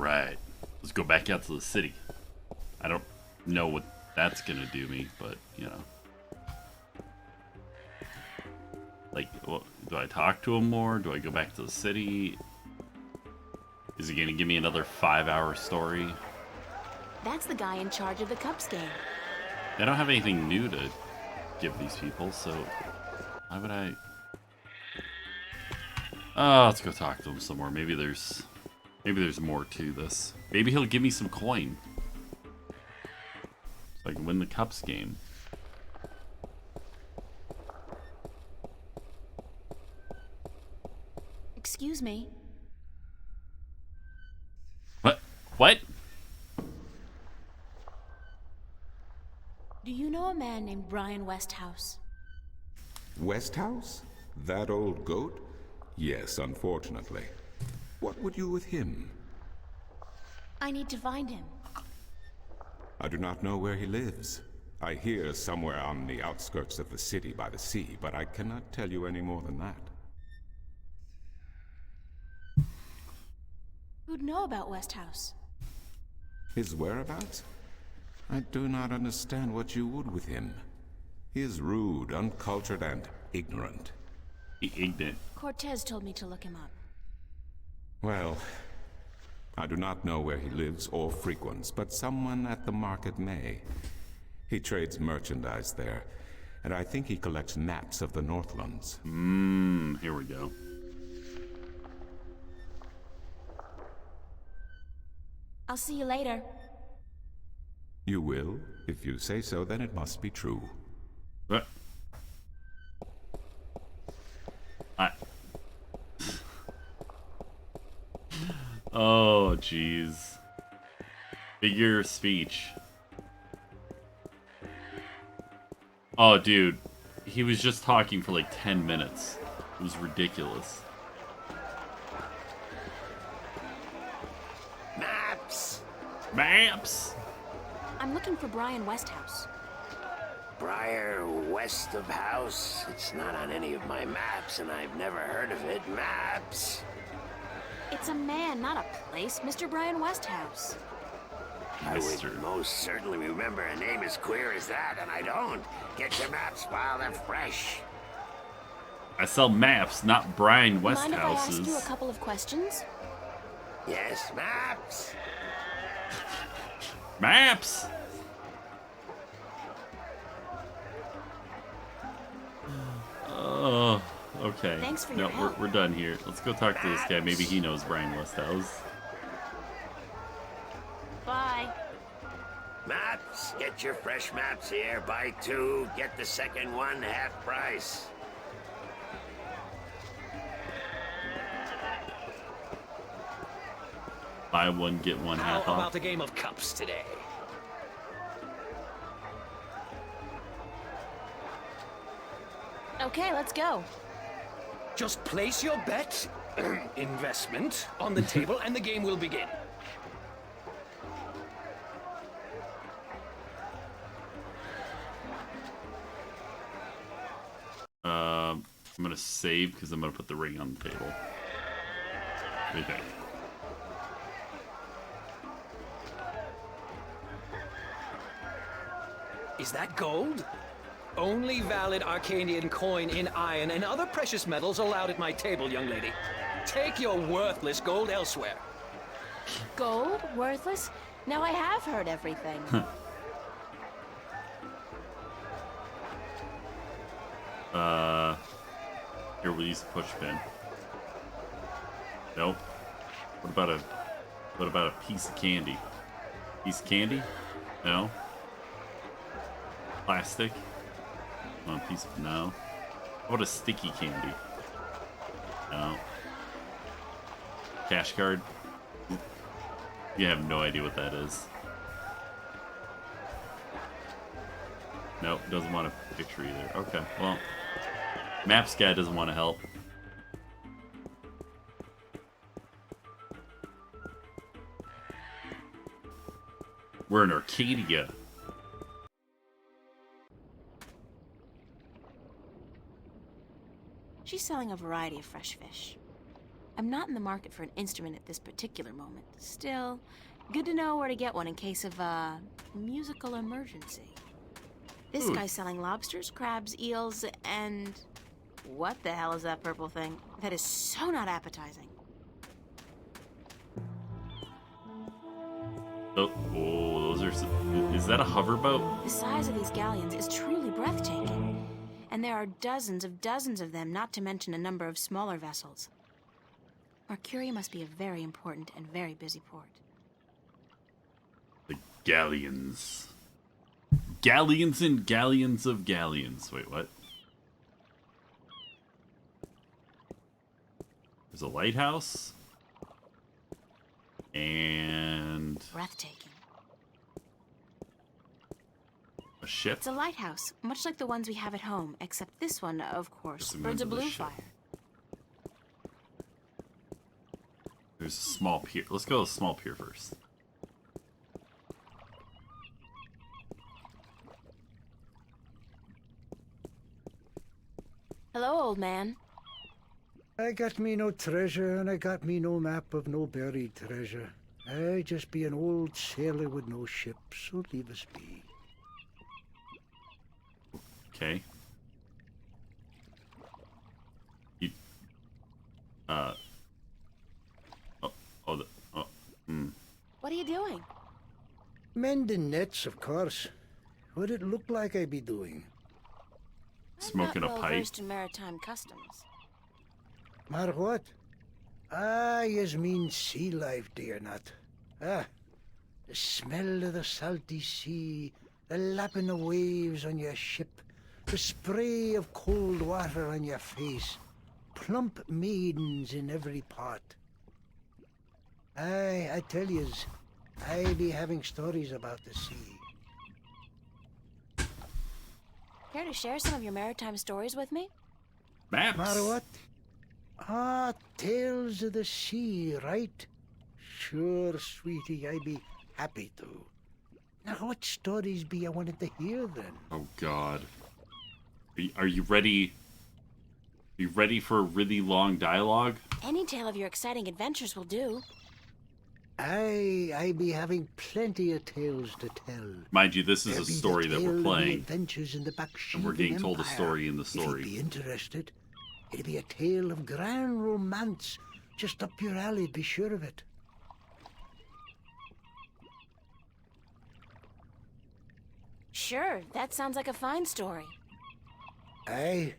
Alright. Let's go back out to the city. I don't know what that's gonna do me, but, you know. Like, well, do I talk to him more? Do I go back to the city? Is he gonna give me another 5-hour story? That's the guy in charge of the Cups game. I don't have anything new to give these people, so why would I? Oh, let's go talk to him some more. Maybe there's more to this. Maybe he'll give me some coin so I can win the Cups game. Excuse me. What? What? Do you know a man named Brian Westhouse? Westhouse? That old goat? Yes, unfortunately. What would you with him? I need to find him. I do not know where he lives. I hear somewhere on the outskirts of the city by the sea, but I cannot tell you any more than that. Who'd know about Westhouse? His whereabouts? I do not understand what you would with him. He is rude, uncultured, and ignorant. Ignorant. Cortez told me to look him up. Well, I do not know where he lives or frequents, but someone at the market may. He trades merchandise there, and I think he collects maps of the Northlands. Here we go. I'll see you later. You will? If you say so, then it must be true. What? Oh, jeez. Figure of speech. Oh, dude. He was just talking for like 10 minutes. It was ridiculous. Maps! Maps! I'm looking for Brian Westhouse. Briar west of house. It's not on any of my maps, and I've never heard of it. Maps! It's a man, not a place. Mr. Brian Westhouse. I Mister. would most certainly remember a name as queer as that, and I don't. Get your maps while they're fresh. I sell maps, not Brian Mind if I ask Westhouses. you a couple of questions? Yes, maps! Maps! Oh, okay. Thanks for no, your help. we're done here. Let's go talk to this guy. Maybe he knows Brian Westhouse. Bye. Maps! Get your fresh maps here. Buy 2, get the second one half price. Buy one, get one How half off. about a game of cups today? Okay, let's go. Just place your bet, investment, on the table and the game will begin. I'm gonna save because I'm gonna put the ring on the table. What do you think? Is that gold? Only valid Arcanian coin in iron and other precious metals allowed at my table, young lady. Take your worthless gold elsewhere. Gold? Worthless? Now I have heard everything. Here, we'll use the push pin. Nope. What about a piece of candy? Piece of candy? No. Plastic? Oh, a piece of, no. How about a sticky candy? No. Cash card? You have no idea what that is. Nope, doesn't want a picture either. Okay, well. Maps guy doesn't want to help. We're in Arcadia. She's selling a variety of fresh fish. I'm not in the market for an instrument at this particular moment. Still, good to know where to get one in case of a musical emergency. This Ooh. guy's selling lobsters, crabs, eels, and... What the hell is that purple thing? That is so not appetizing. Oh, those are... Is that a hoverboat? The size of these galleons is truly breathtaking. And there are dozens of them, not to mention a number of smaller vessels. Mercuria must be a very important and very busy port. The galleons. Galleons and galleons of galleons. Wait, what? There's a lighthouse. And... Breathtaking. a ship? It's a lighthouse, much like the ones we have at home, except this one, of course, Just burns a remember the blue ship. fire. There's a small pier. Let's go to the small pier first. Hello, old man. I got me no treasure, and I got me no map of no buried treasure. I just be an old sailor with no ship, so leave us be. Okay. You... What are you doing? Mending nets, of course. What it look like I be doing? Smoking a I'm not pipe. well-versed in maritime customs. Mar what? Ah, yas mean sea life, dear not. Ah, the smell of the salty sea, the lapping of waves on your ship, the spray of cold water on your face, plump maidens in every part. Aye, I tell yous, I be having stories about the sea. Care to share some of your maritime stories with me? Maps. Mar what? Ah, tales of the sea, right? Sure, sweetie, I be happy to. Now, what stories be I wanted to hear then? Oh God. Are you ready? Are you ready for a really long dialogue? Any tale of your exciting adventures will do. I be having plenty of tales to tell. Mind you, this is There a be the story that tale we're of the playing. adventures in the And we're getting told a Empire. story in the If story. you'd be interested, it'd be a tale of grand romance, just up your alley. Be sure of it. Sure, that sounds like a fine story. Aye.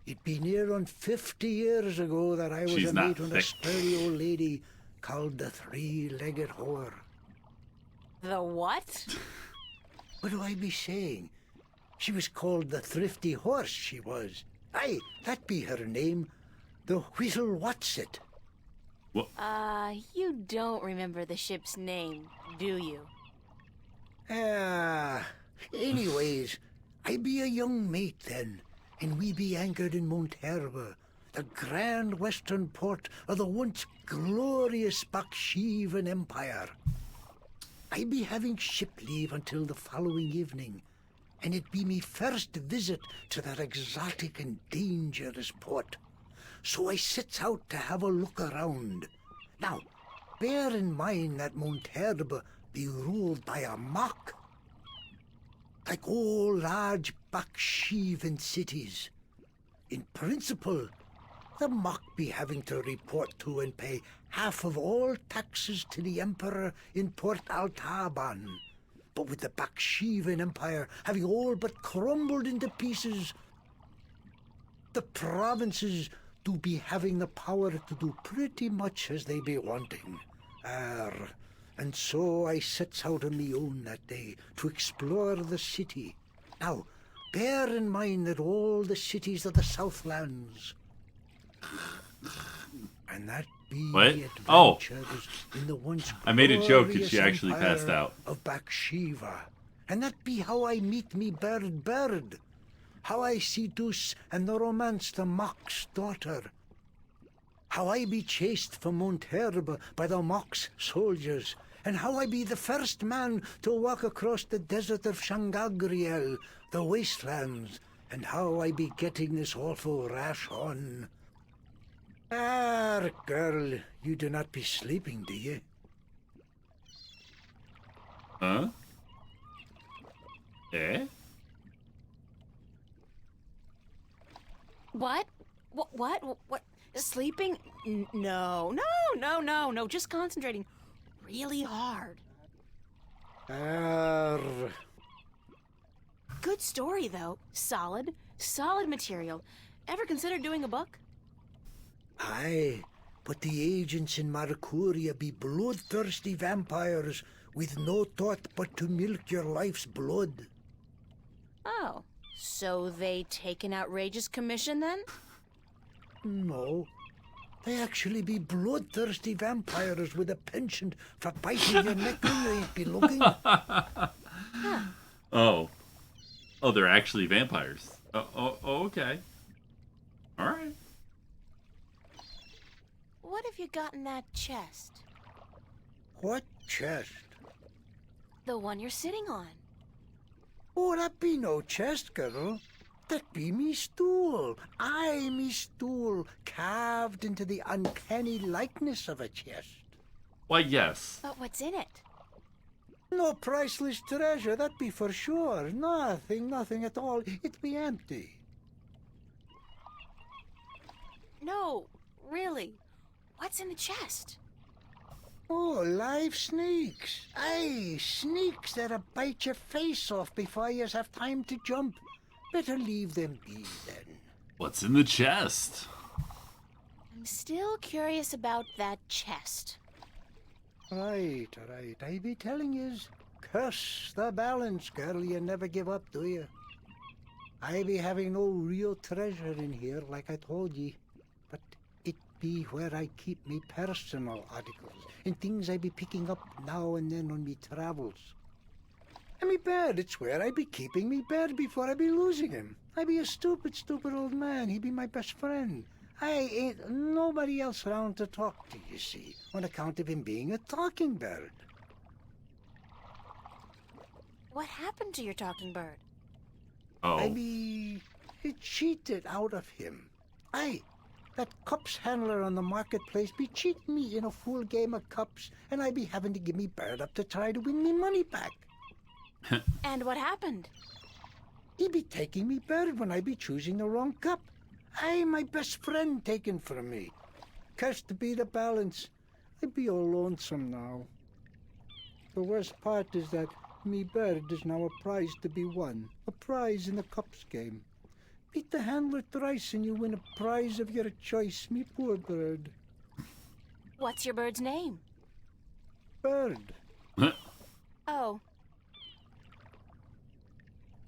It be near on 50 years ago that I was She's a not mate on a thick. sturdy old lady called the Three-Legged Whore. The what? What do I be saying? She was called the Thrifty Horse, she was. Aye, that be her name. The Whittle What's-It. You don't remember the ship's name, do you? Anyways, I be a young mate then, and we be anchored in Monterba, the grand western port of the once glorious Baksheevan Empire. I be having ship leave until the following evening, and it be me first visit to that exotic and dangerous port. So I sets out to have a look around. Now, bear in mind that Monterba be ruled by a mock. Like all large Baksheevan cities. In principle, the mock be having to report to and pay half of all taxes to the Emperor in Port Altaban. But with the Baksheevan Empire having all but crumbled into pieces, the provinces do be having the power to do pretty much as they be wanting. And so I sets out on me own that day to explore the city. Now, bear in mind that all the cities are the Southlands. And that be What? the Oh. adventures in the once I made a joke and she glorious actually passed empire out. of Bakshiva. And that be how I meet me bird. How I seduce and romance the Mock's daughter. How I be chased from Monterba by the Mock's soldiers. And how I be the first man to walk across the desert of Shangagriel, the wastelands. And how I be getting this awful rash on. Ah, girl, you do not be sleeping, do you? Huh? Eh? What? What? Sleeping? No. Just concentrating really hard. Arr. Good story, though. Solid material. Ever considered doing a book? Aye, but the agents in Marcuria be bloodthirsty vampires with no thought but to milk your life's blood. Oh, so they take an outrageous commission then? No, they actually be bloodthirsty vampires with a penchant for biting your neck when you ain't be looking. Oh. Oh, they're actually vampires. Oh, okay. All right. What have you got in that chest? What chest? The one you're sitting on. Oh, that be no chest, girl. That be me stool. Aye, me stool, carved into the uncanny likeness of a chest. Why, yes. But what's in it? No priceless treasure, that be for sure. Nothing at all. It be empty. No, really. What's in the chest? Oh, live snakes. Aye, snakes that'll bite your face off before you have time to jump. Better leave them be, then. What's in the chest? I'm still curious about that chest. Right. I be telling yous. Curse the balance, girl. You never give up, do you? I be having no real treasure in here, like I told ye. But it be where I keep me personal articles and things I be picking up now and then on me travels. And me bed, it's where I be keeping me bed before I be losing him. I be a stupid old man. He be my best friend. I ain't nobody else around to talk to, you see, on account of him being a talking bird. What happened to your talking bird? Oh. I be cheated out of him. Aye, that cups handler on the marketplace be cheating me in a full game of cups, and I be having to give me bird up to try to win me money back. And what happened? He be taking me bird when I be choosing the wrong cup. Aye, my best friend taken from me. Cursed be the balance. I be all lonesome now. The worst part is that me bird is now a prize to be won. A prize in the cups game. Beat the handler thrice and you win a prize of your choice, me poor bird. What's your bird's name? Bird. Oh.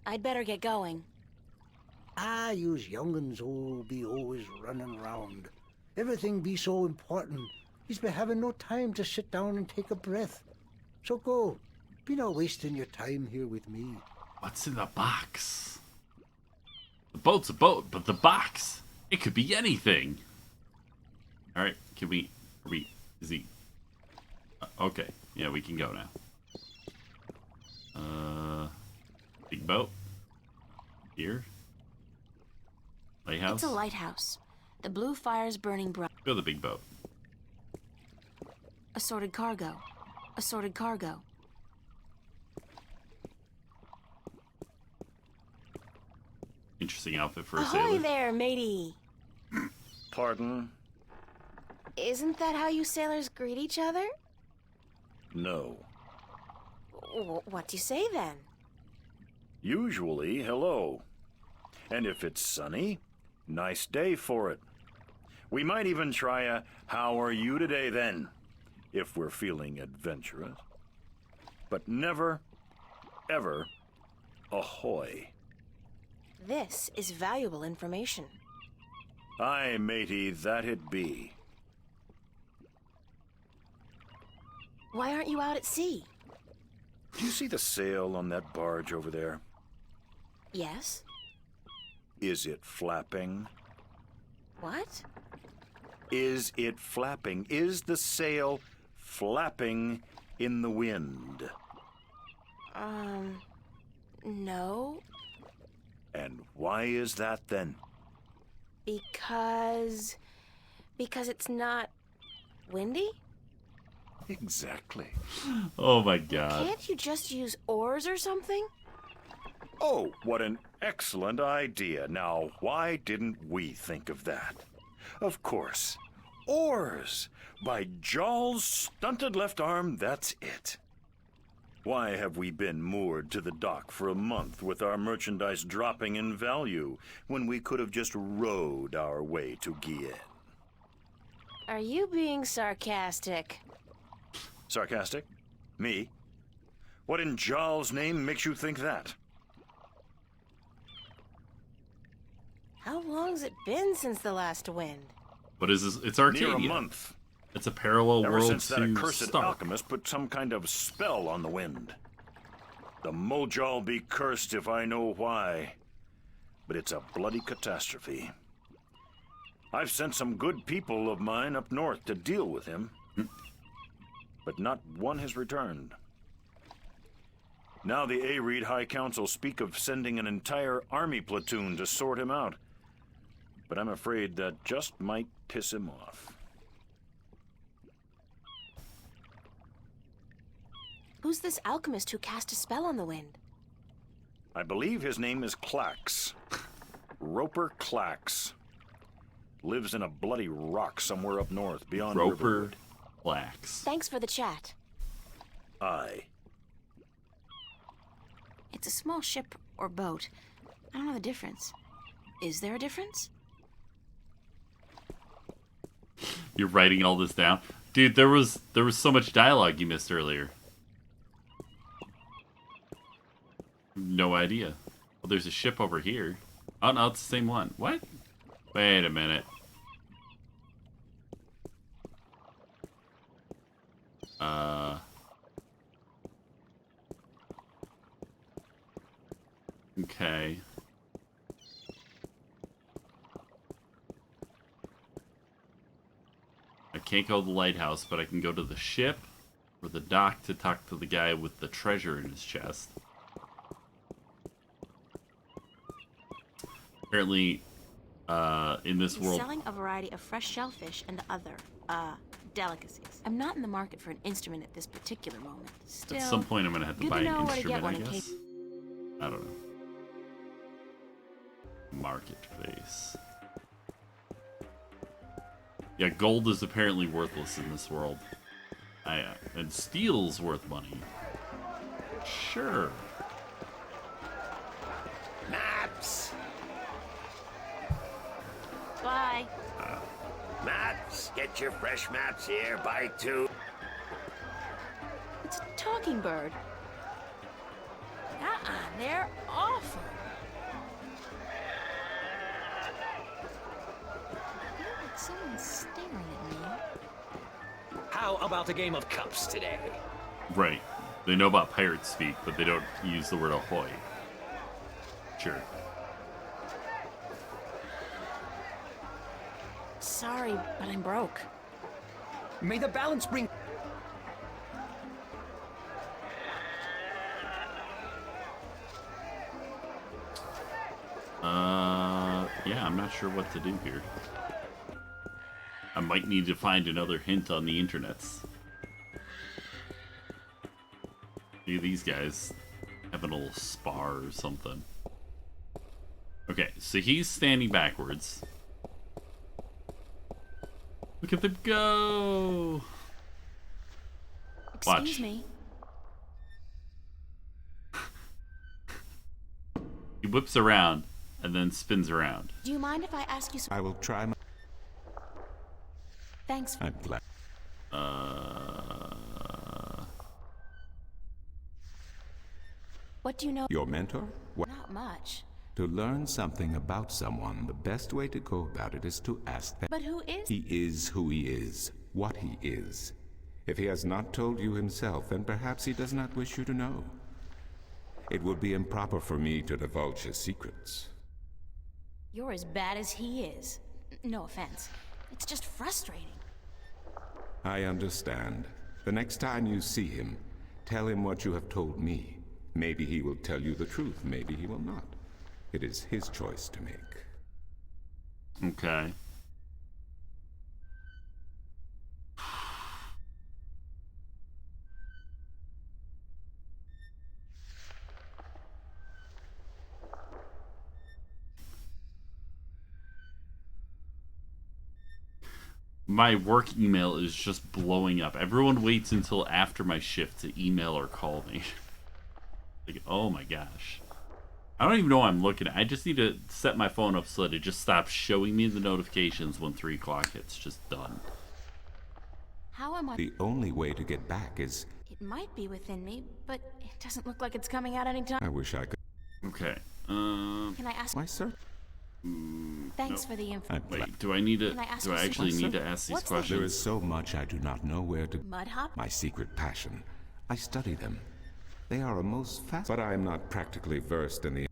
I'd better get going. Ah, yous young'uns all be always running round. Everything be so important. He's be having no time to sit down and take a breath. So go. Be not wasting your time here with me. What's in the box? The boat's a boat, but the box, it could be anything. All right, is he? Okay, yeah, we can go now. Big boat. Here. Lighthouse. It's a lighthouse. The blue fire's burning bright. Go to the big boat. Assorted cargo. Interesting outfit for a Ahoy sailor. there, matey. Pardon? Isn't that how you sailors greet each other? No. What do you say then? Usually, hello. And if it's sunny, nice day for it. We might even try a how are you today then, if we're feeling adventurous. But never, ever, ahoy. This is valuable information. Aye, matey, that it be. Why aren't you out at sea? Do you see the sail on that barge over there? Yes? Is it flapping? What? Is it flapping? Is the sail flapping in the wind? No. And why is that then? Because Because it's not windy? Exactly. Oh my god. Can't you just use oars or something? Oh, what an excellent idea. Now, why didn't we think of that? Of course. Oars! By Jaw's stunted left arm, that's it. Why have we been moored to the dock for a month with our merchandise dropping in value when we could have just rowed our way to Guillen? Are you being sarcastic? Sarcastic? Me? What in Jaw's name makes you think that? How long's it been since the last wind? What is this? It's Arcadia. Near a month. It's a parallel Ever world since that to accursed Stark. alchemist put some kind of spell on the wind. The Mojal be cursed if I know why. But it's a bloody catastrophe. I've sent some good people of mine up north to deal with him. But not one has returned. Now the Areed High Council speak of sending an entire army platoon to sort him out. But I'm afraid that just might piss him off. Who's this alchemist who cast a spell on the wind? I believe his name is Clax. Roper Clax. Lives in a bloody rock somewhere up north beyond Roper Riverwood. Lax. Thanks for the chat. Aye. It's a small ship or boat. I don't know the difference. Is there a difference? You're writing all this down? Dude, there was so much dialogue you missed earlier. No idea. Well, there's a ship over here. Oh, no, it's the same one. What? Wait a minute. Okay. I can't go to the lighthouse, but I can go to the ship or the dock to talk to the guy with the treasure in his chest. Apparently, in this world... Selling a variety of fresh shellfish and other, delicacies. I'm not in the market for an instrument at this particular moment. Still, At some point, I'm gonna have to buy an know where to get instrument, one I in guess. case. I don't know. Marketplace. Yeah, gold is apparently worthless in this world. And steel's worth money. Sure. Maps! Bye. Maps! Get your fresh maps here. Buy 2. It's a talking bird. They're awful. I feel like someone's staring at me. How about a game of cups today? Right. They know about pirate speak, but they don't use the word ahoy. Sure. Sorry, but I'm broke. May the balance bring... Yeah, I'm not sure what to do here. I might need to find another hint on the internets. Maybe these guys having a little spar or something. Okay, so he's standing backwards. Look at them go! Watch. Excuse me. He whips around and then spins around. Do you mind if I ask you some... I will try my... Thanks. I'm glad. What do you know? Your mentor? What? Not much. To learn something about someone, the best way to go about it is to ask them. But who is... He is who he is, what he is. If he has not told you himself, then perhaps he does not wish you to know. It would be improper for me to divulge his secrets. You're as bad as he is. No offense. It's just frustrating. I understand. The next time you see him, tell him what you have told me. Maybe he will tell you the truth, maybe he will not. It is his choice to make. Okay. My work email is just blowing up. Everyone waits until after my shift to email or call me. Like, oh my gosh. I don't even know what I'm looking at. I just need to set my phone up so that it just stops showing me the notifications when 3 o'clock hits. Just done. How am I? The only way to get back is... It might be within me, but it doesn't look like it's coming out anytime. I wish I could... Okay. Can I ask? Why, sir? Thanks for the info. Wait, do I need to... Can I ask Do I you actually something? need to ask these What's the- questions? There is so much I do not know where to... Mud hop? My secret passion. I study them. They are a most but I am not practically versed in the...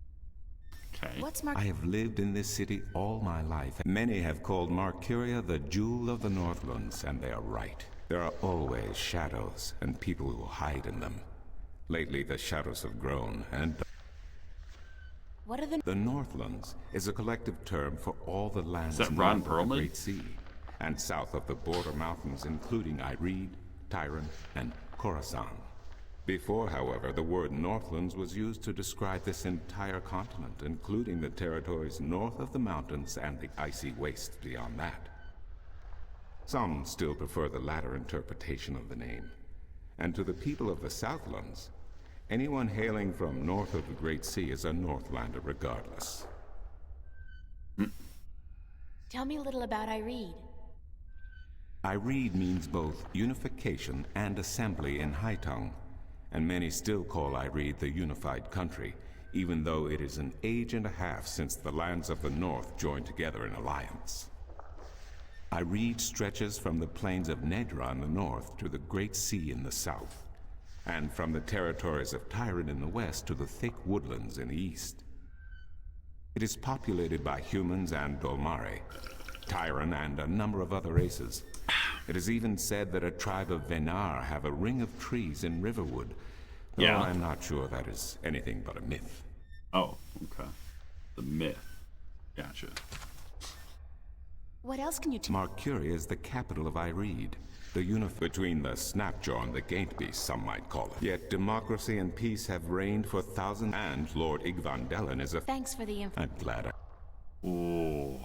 Okay. What's I have lived in this city all my life. Many have called Marcuria the jewel of the Northlands, and they are right. There are always shadows and people who hide in them. Lately, the shadows have grown, and... What are the... The Northlands is a collective term for all the lands that Ron north of Perlman? the Great Sea, and south of the border mountains, including Ivory, Tyran, and Khorasan. Before, however, the word Northlands was used to describe this entire continent, including the territories north of the mountains and the icy wastes beyond that. Some still prefer the latter interpretation of the name. And to the people of the Southlands, anyone hailing from north of the Great Sea is a Northlander regardless. Tell me a little about Ireed. Ireed means both unification and assembly in High Tongue, and many still call Ireed the unified country, even though it is an age and a half since the lands of the north joined together in alliance. Ireed stretches from the plains of Nedra in the north to the Great Sea in the south, and from the territories of Tyran in the west to the thick woodlands in the east. It is populated by humans and Dolmare, Tyran, and a number of other races. It is even said that a tribe of Venar have a ring of trees in Riverwood, though Yeah. I'm not sure that is anything but a myth. Oh, okay. The myth. Gotcha. What else can you tell? Marcuria is the capital of Ireed, the unif between the Snapjaw and the Gaintbeast, some might call it. Yet democracy and peace have reigned for thousands, and Lord Igvandellan is a... Thanks for the info. I'm glad I... Oh.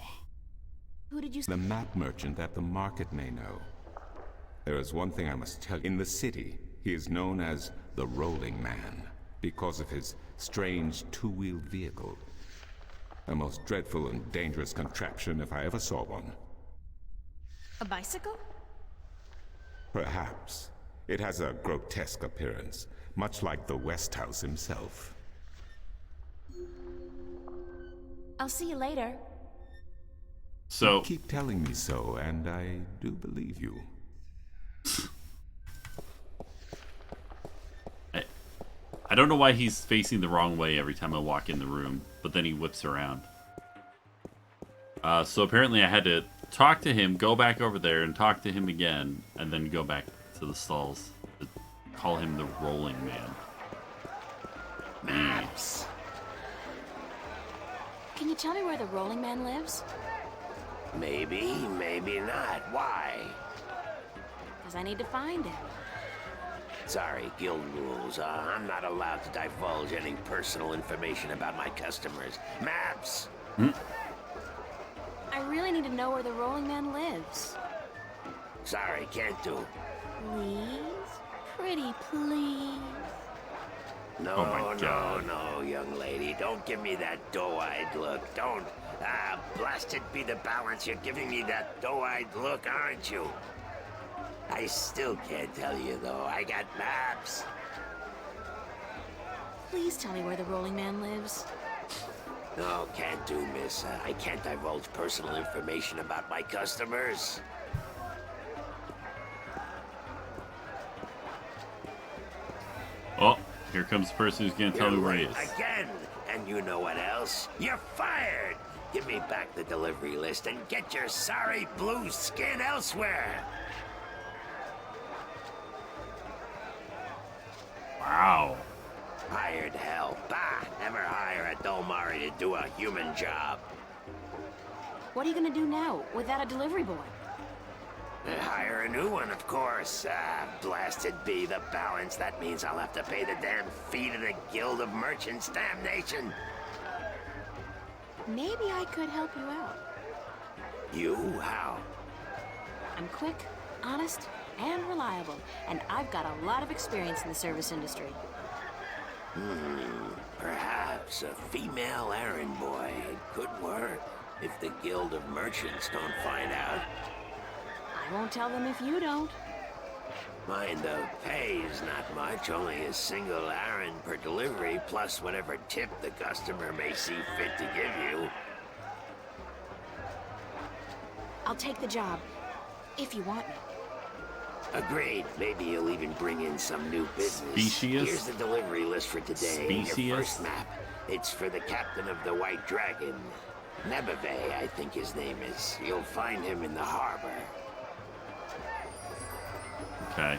Who did you... The map merchant at the market may know. There is one thing I must tell you. In the city, he is known as the Rolling Man, because of his strange two-wheeled vehicle. A most dreadful and dangerous contraption if I ever saw one. A bicycle? Perhaps. It has a grotesque appearance, much like the West House himself. I'll see you later. So, Keep telling me so, and I do believe you. I don't know why he's facing the wrong way every time I walk in the room, but then he whips around. So apparently I had to talk to him, go back over there and talk to him again, and then go back to the stalls to call him the Rolling Man. Maps. Can you tell me where the Rolling Man lives? Maybe, maybe not. Why? Because I need to find him. Sorry, guild rules. I'm not allowed to divulge any personal information about my customers. Maps! I really need to know where the Rolling Man lives. Sorry, can't do. Please? Pretty please? No, Oh my God. no, young lady. Don't give me that doe-eyed look. Don't. Blasted be the balance. You're giving me that doe-eyed look, aren't you? I still can't tell you, though. I got maps. Please tell me where the Rolling Man lives. No, can't do, miss. I can't divulge personal information about my customers. Oh, here comes the person who's gonna tell me You're where he late is. again. And you know what else? You're fired. Give me back the delivery list and get your sorry blue skin elsewhere. Wow. Hired hell. Bah! Never hire a Dolmari to do a human job. What are you gonna do now, without a delivery boy? Hire a new one, of course. Blasted be the balance. That means I'll have to pay the damn fee to the Guild of Merchants. Damnation. Maybe I could help you out. You? How? I'm quick, honest, and reliable, and I've got a lot of experience in the service industry. Perhaps a female errand boy. It could work if the Guild of Merchants don't find out. I won't tell them if you don't. Mind the pay is not much, only a single errand per delivery, plus whatever tip the customer may see fit to give you. I'll take the job, if you want me. Agreed. Maybe you'll even bring in some new business. Specious? Here's the delivery list for today. Specious? Your first map. It's for the captain of the White Dragon. Nebeve, I think his name is. You'll find him in the harbor. Okay.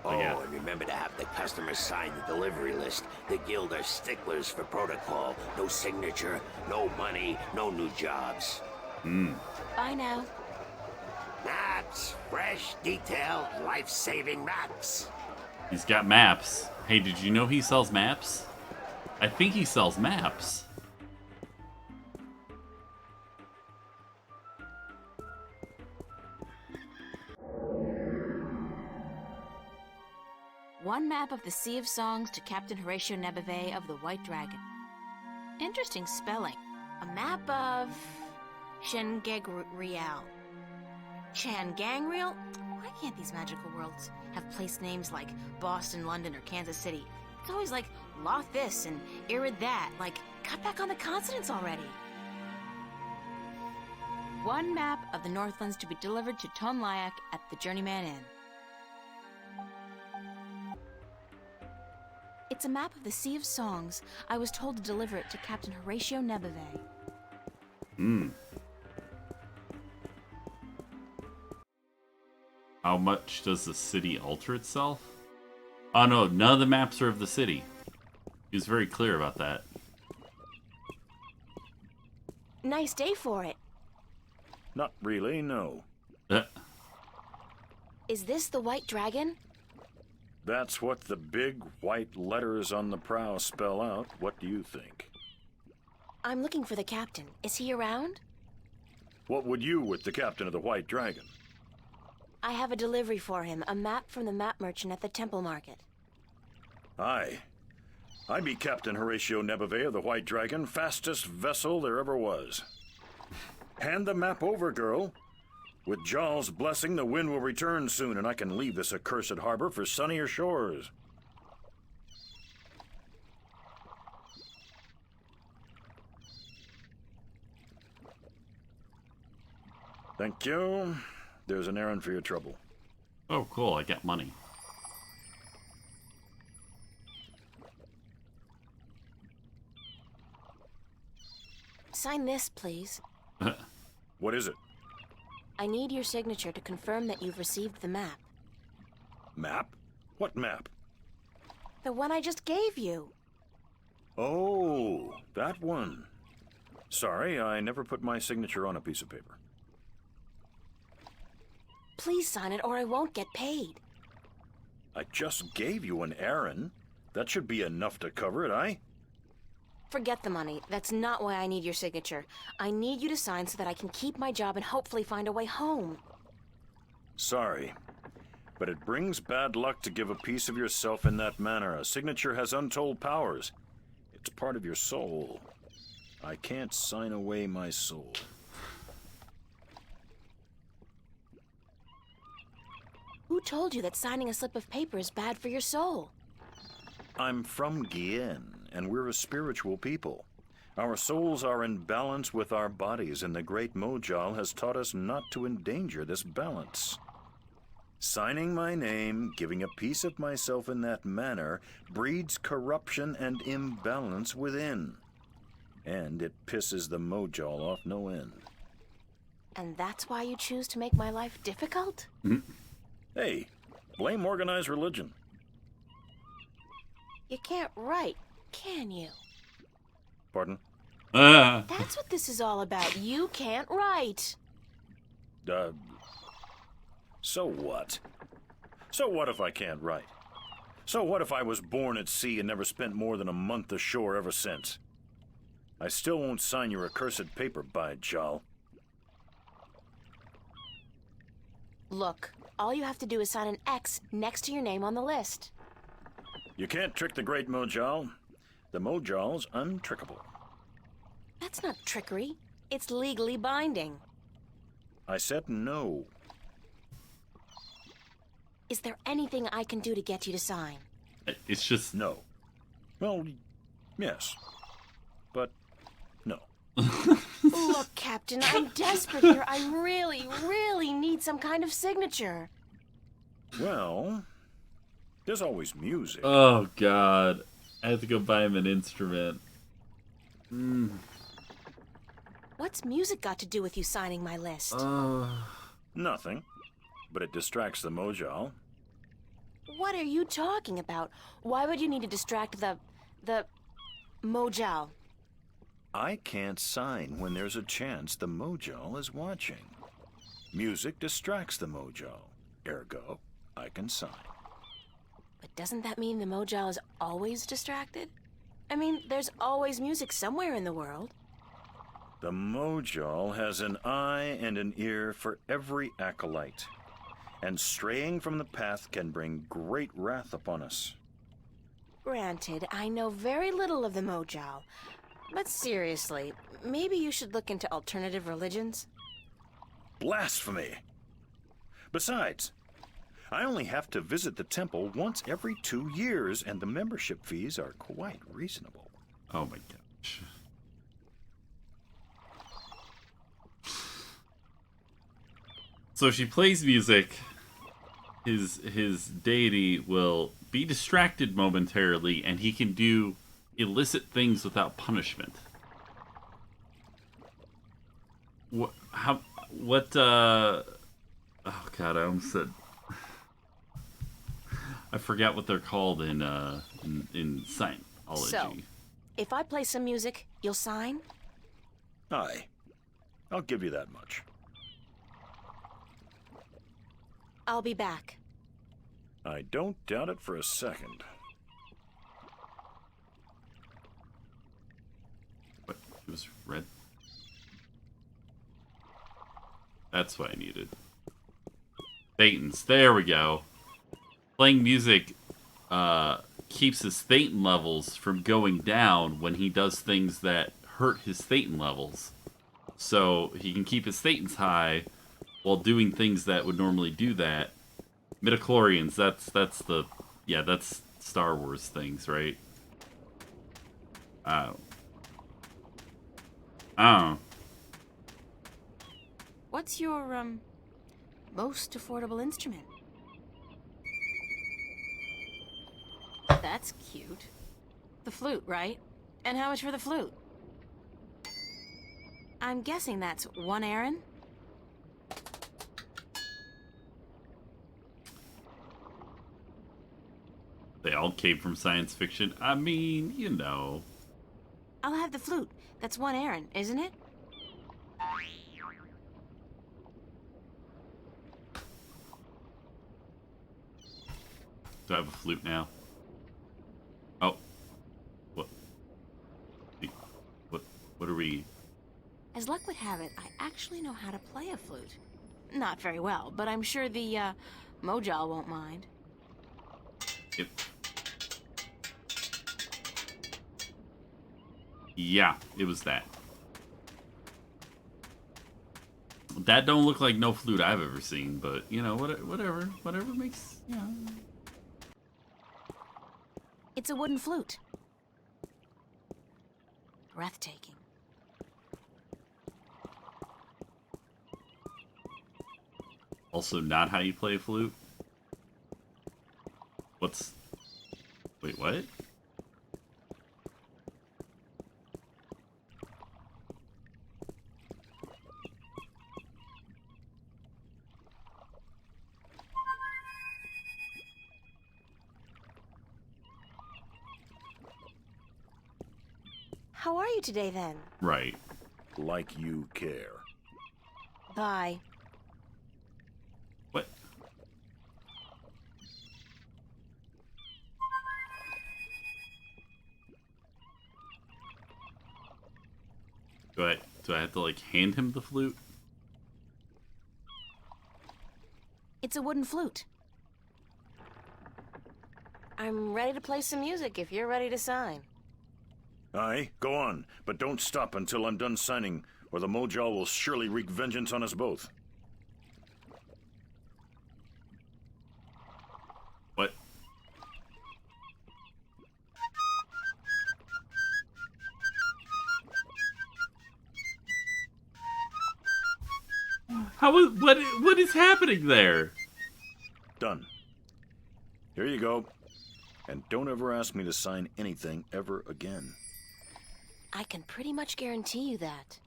Oh, Yeah. and remember to have the customer sign the delivery list. The Guild are sticklers for protocol. No signature, no money, no new jobs. Bye now. Maps, fresh, detailed, life-saving maps. He's got maps. Hey, did you know he sells maps? I think he sells maps. One map of the Sea of Songs to Captain Horatio Nebeve of the White Dragon. Interesting spelling. A map of Shangangrial. Shangangrial? Why can't these magical worlds have place names like Boston, London, or Kansas City? It's always like Loth this and Irid that. Like, cut back on the consonants already. One map of the Northlands to be delivered to Tonlyak at the Journeyman Inn. It's a map of the Sea of Songs. I was told to deliver it to Captain Horatio Nebeve. How much does the city alter itself? Oh no, none of the maps are of the city. He was very clear about that. Nice day for it. Not really, no. Is this the White Dragon? That's what the big white letters on the prow spell out. What do you think? I'm looking for the captain. Is he around? What would you with the captain of the White Dragon? I have a delivery for him, a map from the map merchant at the Temple Market. Aye. I be Captain Horatio Nebeve of the White Dragon, fastest vessel there ever was. Hand the map over, girl. With Jarl's blessing, the wind will return soon, and I can leave this accursed harbor for sunnier shores. Thank you. There's an errand for your trouble. Oh, cool, I got money. Sign this, please. What is it? I need your signature to confirm that you've received the map. Map? What map? The one I just gave you. Oh, that one. Sorry, I never put my signature on a piece of paper. Please sign it or I won't get paid. I just gave you an errand. That should be enough to cover it, aye? Forget the money. That's not why I need your signature. I need you to sign so that I can keep my job and hopefully find a way home. Sorry, but it brings bad luck to give a piece of yourself in that manner. A signature has untold powers. It's part of your soul. I can't sign away my soul. Who told you that signing a slip of paper is bad for your soul? I'm from Gien, and we're a spiritual people. Our souls are in balance with our bodies, and the great Mojal has taught us not to endanger this balance. Signing my name, giving a piece of myself in that manner, breeds corruption and imbalance within. And it pisses the Mojal off no end. And that's why you choose to make my life difficult? Hey, blame organized religion. You can't write, can you? Pardon? That's what this is all about. You can't write. So what? So what if I can't write? So what if I was born at sea and never spent more than a month ashore ever since? I still won't sign your accursed paper, by Jal. Look, all you have to do is sign an X next to your name on the list. You can't trick the great Mojal. The Mojal's untrickable. That's not trickery. It's legally binding. I said no. Is there anything I can do to get you to sign? It's just... No. Well, yes. But no. Look, Captain, I'm desperate here. I really, really need some kind of signature. Well, there's always music. Oh, God. I have to go buy him an instrument. What's music got to do with you signing my list? Nothing. But it distracts the Mojal. What are you talking about? Why would you need to distract the Mojal? I can't sign when there's a chance the Mojal is watching. Music distracts the Mojal. Ergo, I can sign. But doesn't that mean the Mojal is always distracted? I mean, there's always music somewhere in the world. The Mojal has an eye and an ear for every acolyte. And straying from the path can bring great wrath upon us. Granted, I know very little of the Mojal. But seriously, maybe you should look into alternative religions? Blasphemy! Besides, I only have to visit the temple once every 2 years, and the membership fees are quite reasonable. Oh, my gosh. So she plays music. His deity will be distracted momentarily, and he can do illicit things without punishment. Oh God, I almost said... I forgot what they're called in Scientology. So, if I play some music, you'll sign? Aye. I'll give you that much. I'll be back. I don't doubt it for a second. What? It was red? That's what I needed. Thetans. There we go. Playing music keeps his Thetan levels from going down when he does things that hurt his Thetan levels. So he can keep his Thetans high while doing things that would normally do that. Midichlorians, that's Star Wars things, right? Oh. What's your, most affordable instrument? That's cute. The flute, right? And how much for the flute? I'm guessing that's 1 Aaron? They all came from science fiction. I mean, you know. I'll have the flute. That's 1 Aaron, isn't it? Do I have a flute now? Oh. What? What are we... As luck would have it, I actually know how to play a flute. Not very well, but I'm sure the, Mojal won't mind. Yep. Yeah, it was that. That don't look like no flute I've ever seen, but, you know, whatever makes, you know... It's a wooden flute. Breathtaking. Also not how you play a flute? Wait, what? How are you today, then? Right. Like you care. Bye. What? Do I have to, like, hand him the flute? It's a wooden flute. I'm ready to play some music if you're ready to sign. Aye, go on, but don't stop until I'm done signing, or the Mojal will surely wreak vengeance on us both. What? What is happening there? Done. Here you go. And don't ever ask me to sign anything ever again. I can pretty much guarantee you that.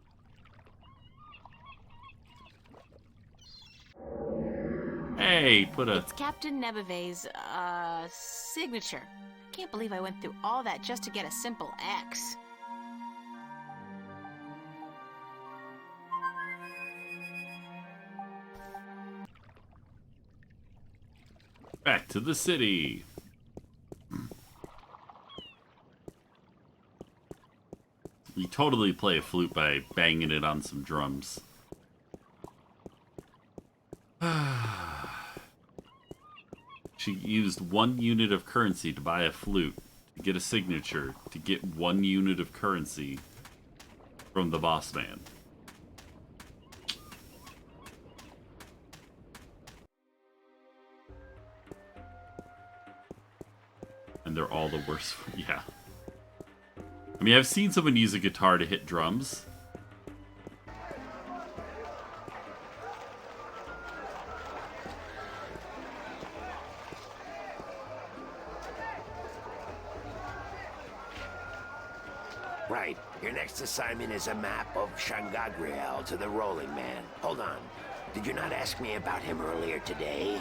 Hey, put a... It's Captain Nebeve's, signature. Can't believe I went through all that just to get a simple X. Back to the city. You totally play a flute by banging it on some drums. She used 1 unit of currency to buy a flute, to get a signature, to get 1 unit of currency from the boss man. And they're all the worst. Yeah. I mean, I've seen someone use a guitar to hit drums. Right. Your next assignment is a map of Shangagriel to the Rolling Man. Hold on. Did you not ask me about him earlier today?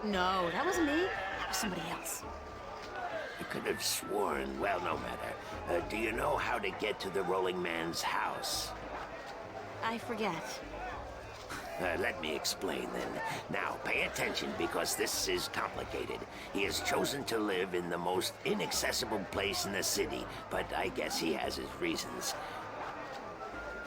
No, that wasn't me. That was somebody else. I could have sworn. Well, no matter. Do you know how to get to the Rolling Man's house? I forget. Let me explain then. Now, pay attention because this is complicated. He has chosen to live in the most inaccessible place in the city, but I guess he has his reasons.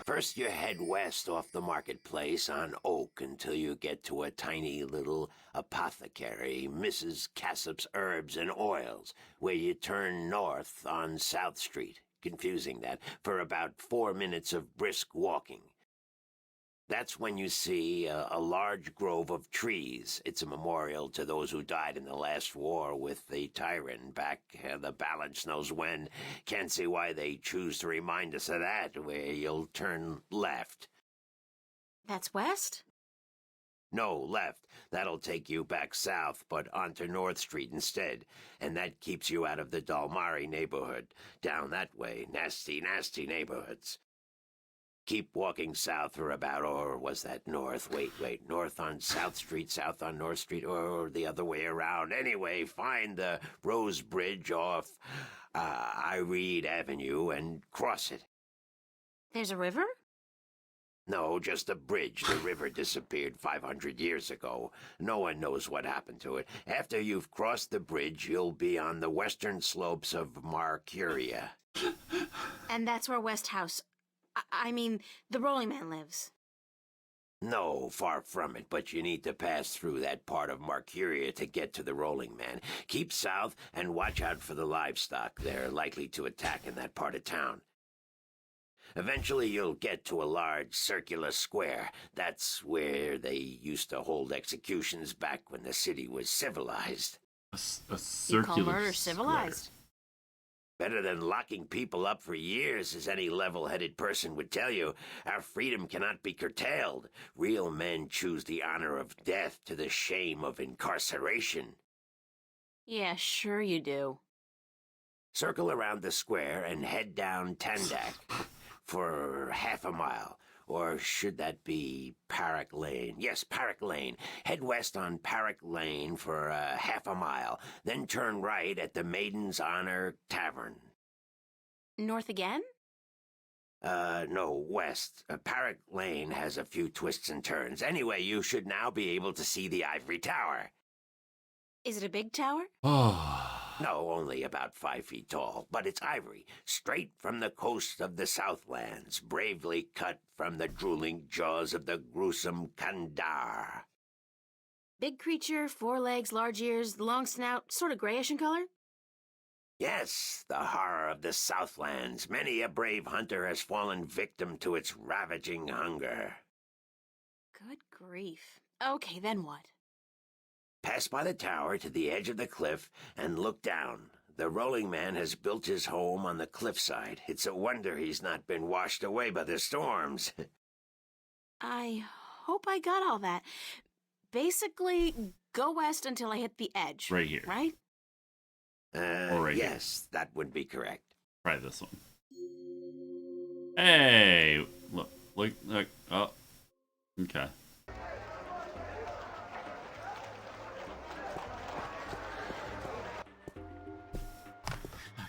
First, you head west off the marketplace on Oak until you get to a tiny little apothecary, Mrs. Cassop's Herbs and Oils, where you turn north on South Street. Confusing that, for about 4 minutes of brisk walking. That's when you see a large grove of trees. It's a memorial to those who died in the last war with the tyrant back the balance knows when. Can't see why they choose to remind us of that, where you'll turn left. That's west? No, left. That'll take you back south, but onto North Street instead. And that keeps you out of the Dalmari neighborhood. Down that way, nasty, nasty neighborhoods. Keep walking south for about, or was that north? Wait, north on South Street, south on North Street, or the other way around. Anyway, find the Rose Bridge off Ivory Avenue and cross it. There's a river? No, just a bridge. The river disappeared 500 years ago. No one knows what happened to it. After you've crossed the bridge, you'll be on the western slopes of Marcuria. And that's where West House... I mean, the Rolling Man lives. No, far from it, but you need to pass through that part of Marcuria to get to the Rolling Man. Keep south and watch out for the livestock. They're likely to attack in that part of town. Eventually you'll get to a large circular square. That's where they used to hold executions back when the city was civilized. A circular You call murder civilized? square. Better than locking people up for years, as any level-headed person would tell you. Our freedom cannot be curtailed. Real men choose the honor of death to the shame of incarceration. Yeah, sure you do. Circle around the square and head down Tandak for half a mile. Or should that be Parrock Lane? Yes, Parrock Lane. Head west on Parrock Lane for half a mile. Then turn right at the Maiden's Honor Tavern. North again? No, west. Parrock Lane has a few twists and turns. Anyway, you should now be able to see the Ivory Tower. Is it a big tower? Oh. No, only about 5 feet tall, but it's ivory, straight from the coast of the Southlands, bravely cut from the drooling jaws of the gruesome Kandar. Big creature, 4 legs, large ears, long snout, sort of grayish in color? Yes, the horror of the Southlands. Many a brave hunter has fallen victim to its ravaging hunger. Good grief. Okay, then what? Pass by the tower to the edge of the cliff and look down. The rolling man has built his home on the cliffside. It's a wonder he's not been washed away by the storms. I hope I got all that. Basically, go west until I hit the edge. Right here. Right? Or right yes, that would be correct. Try this one. Hey! Look. Oh. Okay.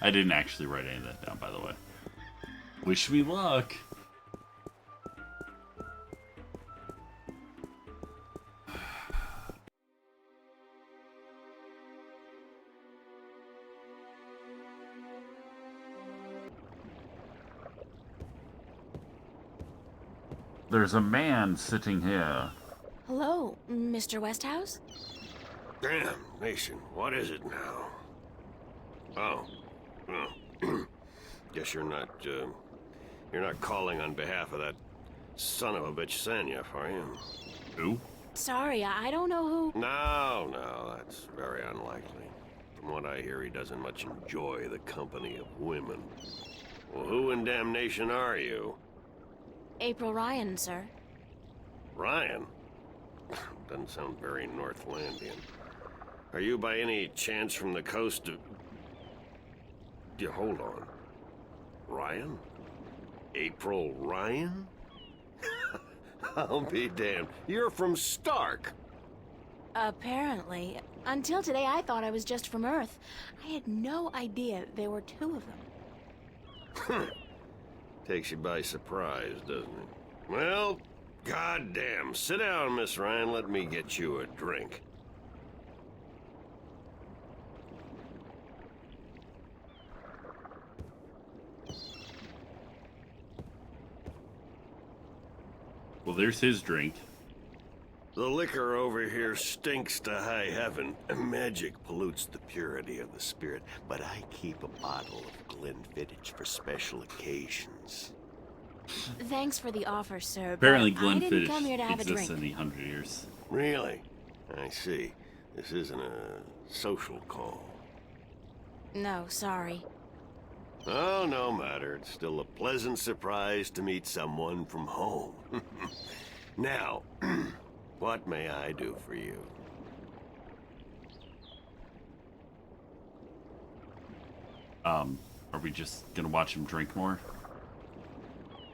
I didn't actually write any of that down, by the way. Wish me luck. There's a man sitting here. Hello, Mr. Westhouse? Damn, Nation, what is it now? Oh, well, guess you're not calling on behalf of that son of a bitch Sanyef, are you? Who? Sorry, I don't know who... No, that's very unlikely. From what I hear, he doesn't much enjoy the company of women. Well, who in damnation are you? April Ryan, sir. Ryan? Doesn't sound very Northlandian. Are you by any chance from the coast of... Yeah, hold on. Ryan? April Ryan? I'll be damned. You're from Stark. Apparently. Until today, I thought I was just from Earth. I had no idea there were 2 of them. Takes you by surprise, doesn't it? Well, goddamn. Sit down, Miss Ryan. Let me get you a drink. Well, there's his drink. The liquor over here stinks to high heaven. Magic pollutes the purity of the spirit, but I keep a bottle of Glenfiddich for special occasions. Thanks for the offer, sir. Apparently, but I didn't come Glenfiddich here to have a exists drink. in the 100 Years. Really? I see. This isn't a social call. No, sorry. Oh, no matter. It's still a pleasant surprise to meet someone from home. Now, what may I do for you? Are we just gonna watch him drink more?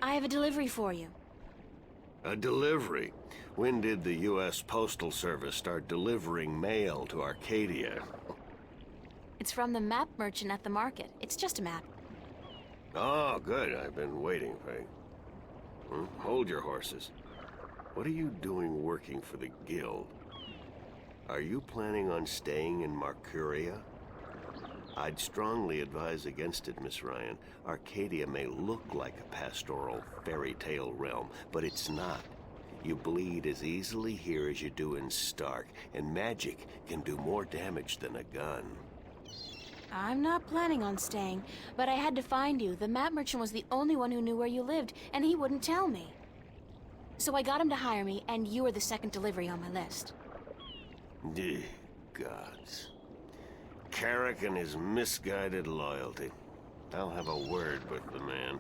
I have a delivery for you. A delivery? When did the U.S. Postal Service start delivering mail to Arcadia? It's from the map merchant at the market. It's just a map. Oh, good. I've been waiting, Faye. Hold your horses. What are you doing working for the Guild? Are you planning on staying in Marcuria? I'd strongly advise against it, Miss Ryan. Arcadia may look like a pastoral fairy tale realm, but it's not. You bleed as easily here as you do in Stark, and magic can do more damage than a gun. I'm not planning on staying, but I had to find you. The map merchant was the only one who knew where you lived, and he wouldn't tell me. So I got him to hire me, and you were the second delivery on my list. Gods. Carrick and his misguided loyalty. I'll have a word with the man.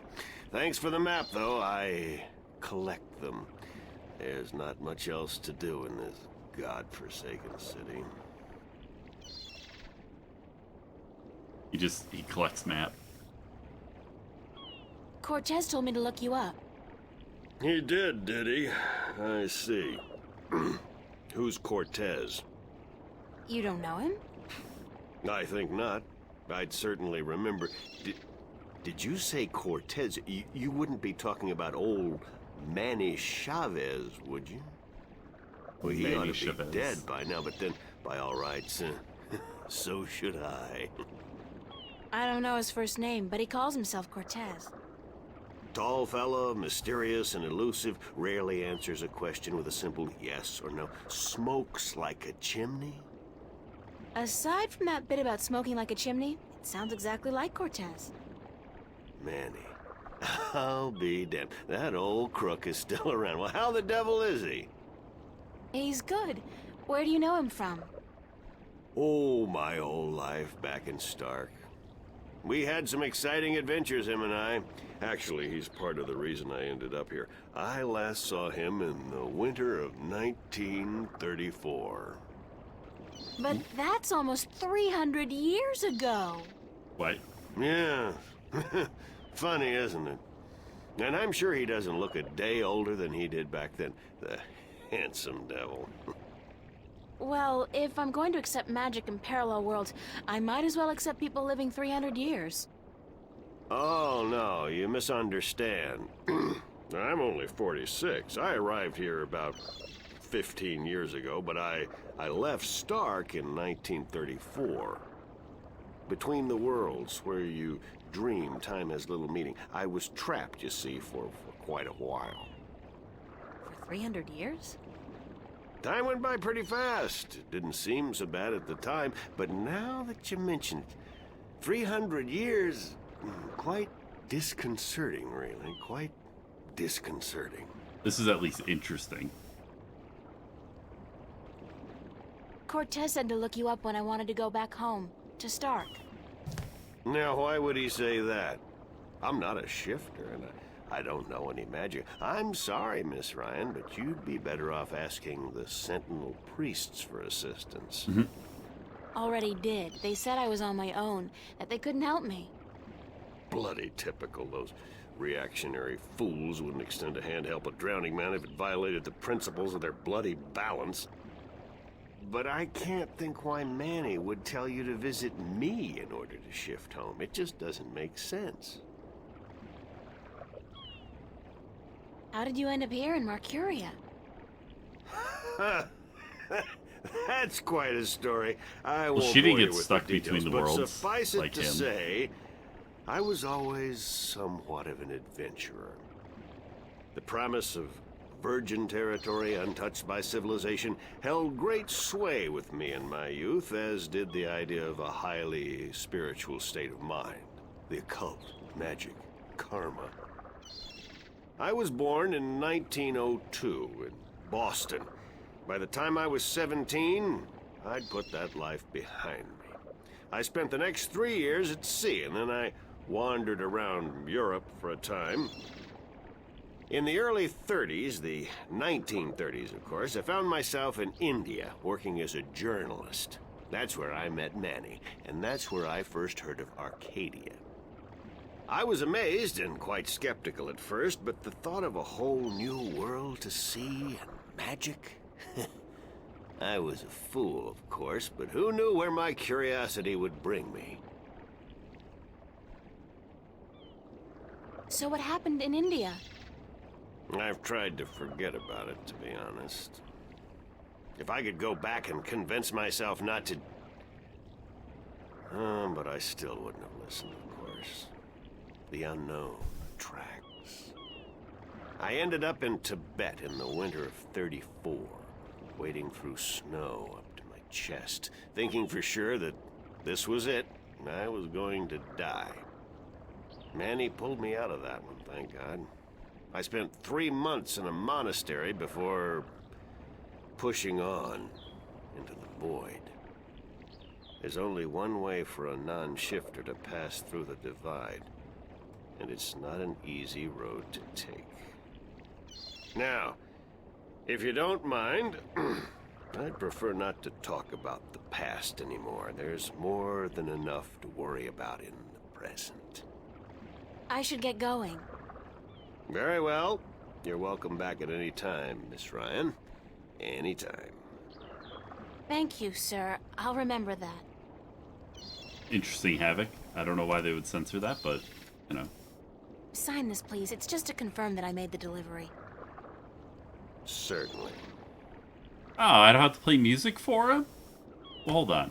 Thanks for the map, though. I collect them. There's not much else to do in this godforsaken city. He collects map. Cortez told me to look you up. He did he? I see. Who's Cortez? You don't know him? I think not. I'd certainly remember. Did you say Cortez? You wouldn't be talking about old Manny Chavez, would you? Well, he ought to be dead by now, but then, by all rights, So should I. I don't know his first name, but he calls himself Cortez. Tall fella, mysterious and elusive, rarely answers a question with a simple yes or no. Smokes like a chimney. Aside from that bit about smoking like a chimney, it sounds exactly like Cortez. Manny. I'll be damned. That old crook is still around. Well, how the devil is he? He's good. Where do you know him from? Oh, my whole life back in Stark. We had some exciting adventures, him and I. Actually, he's part of the reason I ended up here. I last saw him in the winter of 1934. But that's almost 300 years ago. What? Yeah. Funny, isn't it? And I'm sure he doesn't look a day older than he did back then. The handsome devil. Well, if I'm going to accept magic in parallel worlds, I might as well accept people living 300 years. Oh, no, you misunderstand. I'm only 46. I arrived here about 15 years ago, but I left Stark in 1934. Between the worlds, where you dream time has little meaning, I was trapped, you see, for quite a while. For 300 years? Time went by pretty fast. It didn't seem so bad at the time, but now that you mention it, 300 years, quite disconcerting, really. Quite disconcerting. This is at least interesting. Cortez said to look you up when I wanted to go back home, to Stark. Now, why would he say that? I'm not a shifter, and I don't know any magic. I'm sorry, Miss Ryan, but you'd be better off asking the Sentinel priests for assistance. Already did. They said I was on my own, that they couldn't help me. Bloody typical. Those reactionary fools wouldn't extend a hand to help a drowning man if it violated the principles of their bloody balance. But I can't think why Manny would tell you to visit me in order to shift home. It just doesn't make sense. How did you end up here in Mercuria? That's quite a story. I Well, won't she didn't bore you get with stuck the between details, the but worlds suffice it like to him. say, I was always somewhat of an adventurer. The promise of virgin territory untouched by civilization held great sway with me in my youth, as did the idea of a highly spiritual state of mind. The occult, magic, karma. I was born in 1902 in Boston. By the time I was 17, I'd put that life behind me. I spent the next 3 years at sea, and then I wandered around Europe for a time. In the early 30s, the 1930s, of course, I found myself in India working as a journalist. That's where I met Manny, and that's where I first heard of Arcadia. I was amazed and quite skeptical at first, but the thought of a whole new world to see and magic? I was a fool, of course, but who knew where my curiosity would bring me? So what happened in India? I've tried to forget about it, to be honest. If I could go back and convince myself not to... but I still wouldn't have listened, of course. The unknown attracts. I ended up in Tibet in the winter of 34, wading through snow up to my chest, thinking for sure that this was it, and I was going to die. Manny pulled me out of that one, thank God. I spent 3 months in a monastery before pushing on into the void. There's only one way for a non-shifter to pass through the divide, and it's not an easy road to take. Now, if you don't mind, I'd prefer not to talk about the past anymore. There's more than enough to worry about in the present. I should get going. Very well. You're welcome back at any time, Miss Ryan. Anytime. Thank you, sir. I'll remember that. Interesting, Havoc. I don't know why they would censor that, but, you know. Sign this, please. It's just to confirm that I made the delivery. Certainly. Oh, I don't have to play music for him? Well, hold on.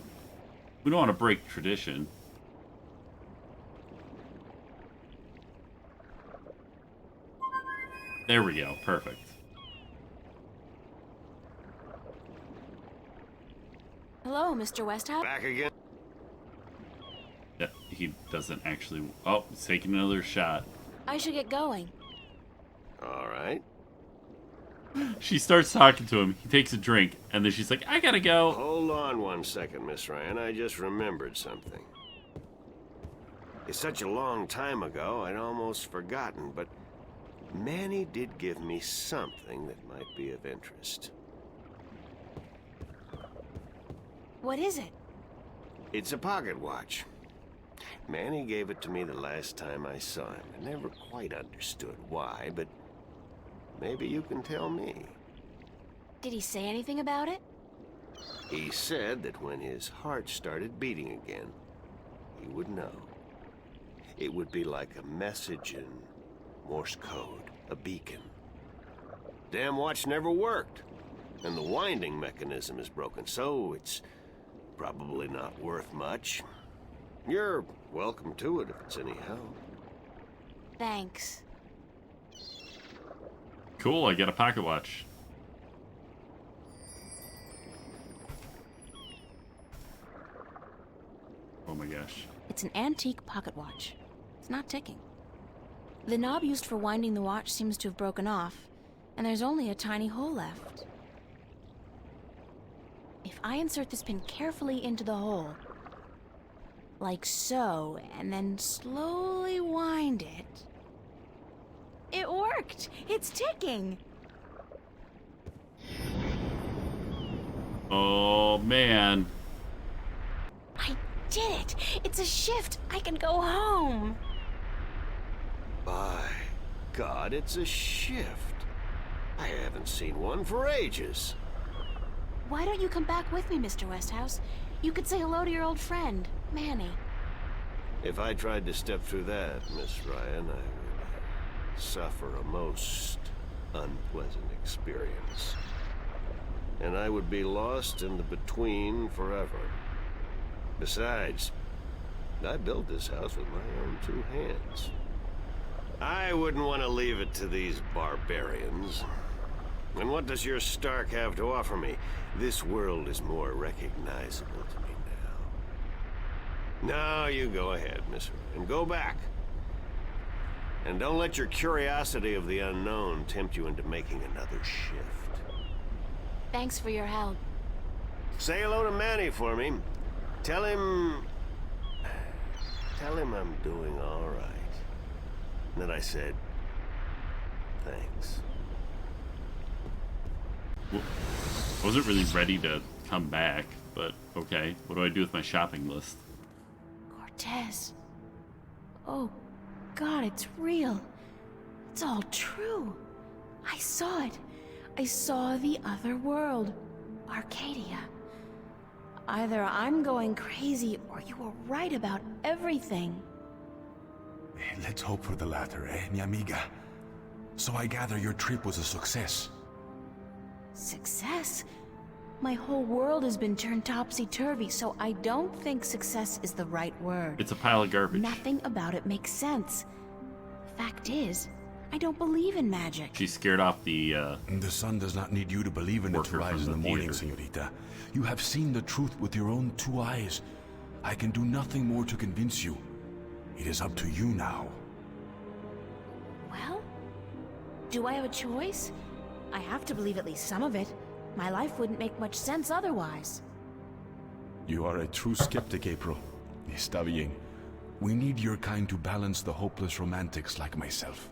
We don't want to break tradition. There we go. Perfect. Hello, Mr. Westhouse. Back again? Yeah, he doesn't actually... Oh, he's taking another shot. I should get going. All right. She starts talking to him. He takes a drink, and then she's like, I gotta go. Hold on 1 second, Miss Ryan. I just remembered something. It's such a long time ago, I'd almost forgotten, but Manny did give me something that might be of interest. What is it? It's a pocket watch. Manny gave it to me the last time I saw him. I never quite understood why, but maybe you can tell me. Did he say anything about it? He said that when his heart started beating again, he would know. It would be like a message in Morse code, a beacon. Damn watch never worked, and the winding mechanism is broken, so it's probably not worth much. You're welcome to it if it's any help. Thanks. Cool, I get a pocket watch. Oh my gosh. It's an antique pocket watch. It's not ticking. The knob used for winding the watch seems to have broken off, and there's only a tiny hole left. If I insert this pin carefully into the hole, like so, and then slowly wind it... It worked! It's ticking! Oh man. I did it! It's a shift! I can go home! By God, it's a shift. I haven't seen one for ages. Why don't you come back with me, Mr. Westhouse? You could say hello to your old friend, Manny. If I tried to step through that, Miss Ryan, I would suffer a most unpleasant experience. And I would be lost in the between forever. Besides, I built this house with my own 2 hands. I wouldn't want to leave it to these barbarians. And what does your Stark have to offer me? This world is more recognizable to me now. Now you go ahead, Miss Ryan. Go back. And don't let your curiosity of the unknown tempt you into making another shift. Thanks for your help. Say hello to Manny for me. Tell him I'm doing all right. And then I said, thanks. Well, I wasn't really ready to come back, but okay. What do I do with my shopping list? Cortez. Oh, God, it's real. It's all true. I saw it. I saw the other world. Arcadia. Either I'm going crazy or you were right about everything. Let's hope for the latter, mi amiga? So I gather your trip was a success. Success? My whole world has been turned topsy-turvy, so I don't think success is the right word. It's a pile of garbage. Nothing about it makes sense. The fact is, I don't believe in magic. She scared off the, The sun does not need you to believe in it to worker rise in from the the morning, theater. señorita. You have seen the truth with your own 2 eyes. I can do nothing more to convince you. It is up to you now. Well, do I have a choice? I have to believe at least some of it. My life wouldn't make much sense otherwise. You are a true skeptic, April. Está bien. We need your kind to balance the hopeless romantics like myself.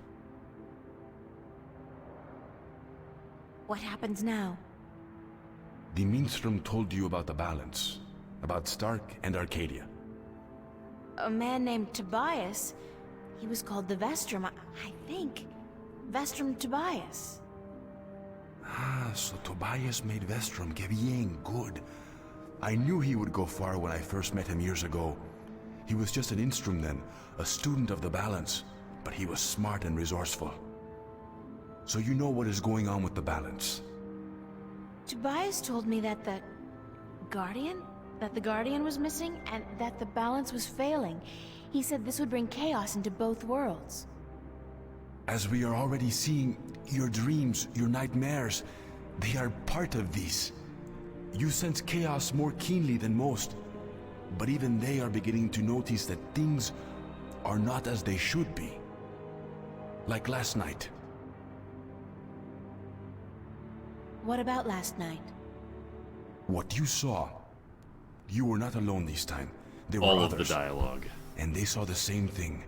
What happens now? The Minstrom told you about the balance, about Stark and Arcadia. A man named Tobias. He was called the Vestrum, I think. Vestrum Tobias. Ah, so Tobias made Vestrom. Que bien, good. I knew he would go far when I first met him years ago. He was just an Instrum then, a student of the balance, but he was smart and resourceful. So you know what is going on with the balance. Tobias told me that the Guardian, that the Guardian was missing and that the balance was failing. He said this would bring chaos into both worlds. As we are already seeing, your dreams, your nightmares, they are part of these. You sense chaos more keenly than most, but even they are beginning to notice that things are not as they should be. Like last night. What about last night? What you saw, you were not alone this time. There were All others, of the dialogue. and they saw the same thing.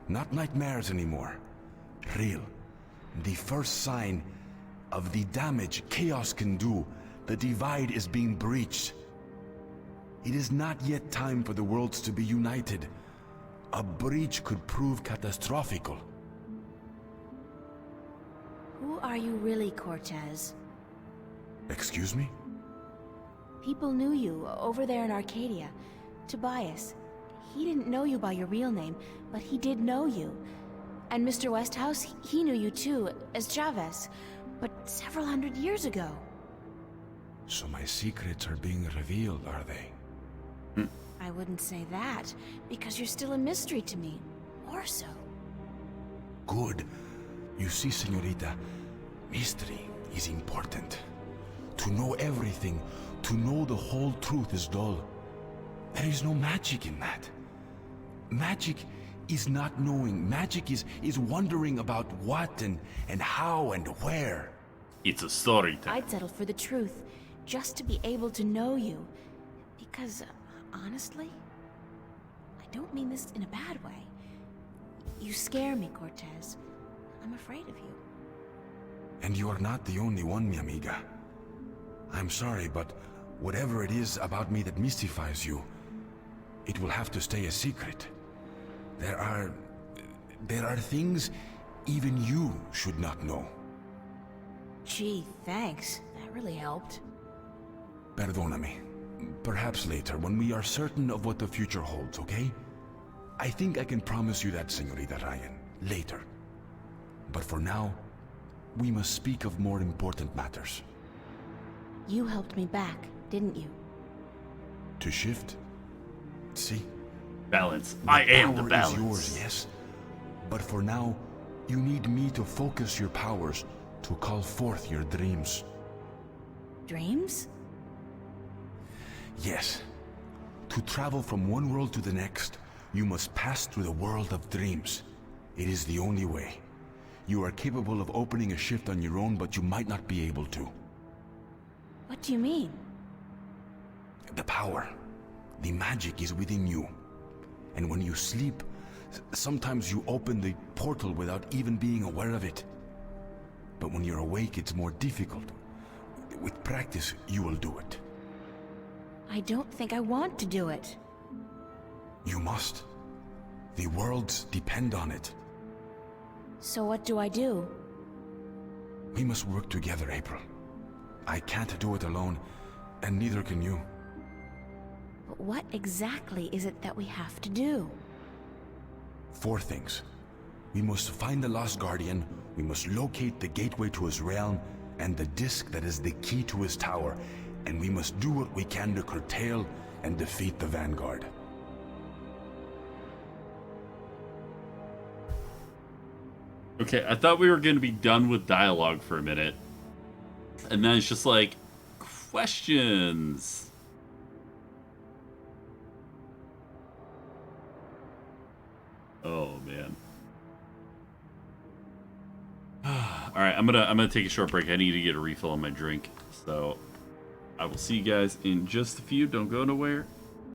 Not nightmares anymore. Real. The first sign of the damage chaos can do. The divide is being breached. It is not yet time for the worlds to be united. A breach could prove catastrophical. Who are you really, Cortez? Excuse me? People knew you over there in Arcadia. Tobias. He didn't know you by your real name, but he did know you. And Mr. Westhouse, he knew you too, as Chavez, but several hundred years ago. So my secrets are being revealed, are they? I wouldn't say that, because you're still a mystery to me. Or so. Good. You see, señorita, mystery is important. To know everything, to know the whole truth is dull. There is no magic in that. Magic is not knowing. Magic is wondering about what and how and where. It's a story time. I'd settle for the truth, just to be able to know you. Because, honestly, I don't mean this in a bad way. You scare me, Cortez. I'm afraid of you. And you are not the only one, mi amiga. I'm sorry, but whatever it is about me that mystifies you, it will have to stay a secret. There are things even you should not know. Gee, thanks. That really helped. Perdóname. Perhaps later, when we are certain of what the future holds, okay? I think I can promise you that, Señorita Ryan. Later. But for now, we must speak of more important matters. You helped me back, didn't you? To shift? See? Balance. I am the power balance. is yours, yes. But for now, you need me to focus your powers, to call forth your dreams. Dreams? Yes. To travel from one world to the next, you must pass through the world of dreams. It is the only way. You are capable of opening a shift on your own, but you might not be able to. What do you mean? The power, the magic is within you. And when you sleep, sometimes you open the portal without even being aware of it. But when you're awake, it's more difficult. With practice, you will do it. I don't think I want to do it. You must. The worlds depend on it. So what do I do? We must work together, April. I can't do it alone, and neither can you. But what exactly is it that we have to do? 4 things. We must find the Lost Guardian, we must locate the gateway to his realm, and the disc that is the key to his tower, and we must do what we can to curtail and defeat the Vanguard. Okay, I thought we were going to be done with dialogue for a minute. And then it's just like, questions. Oh, man. All right, I'm gonna take a short break. I need to get a refill on my drink. So I will see you guys in just a few. Don't go nowhere.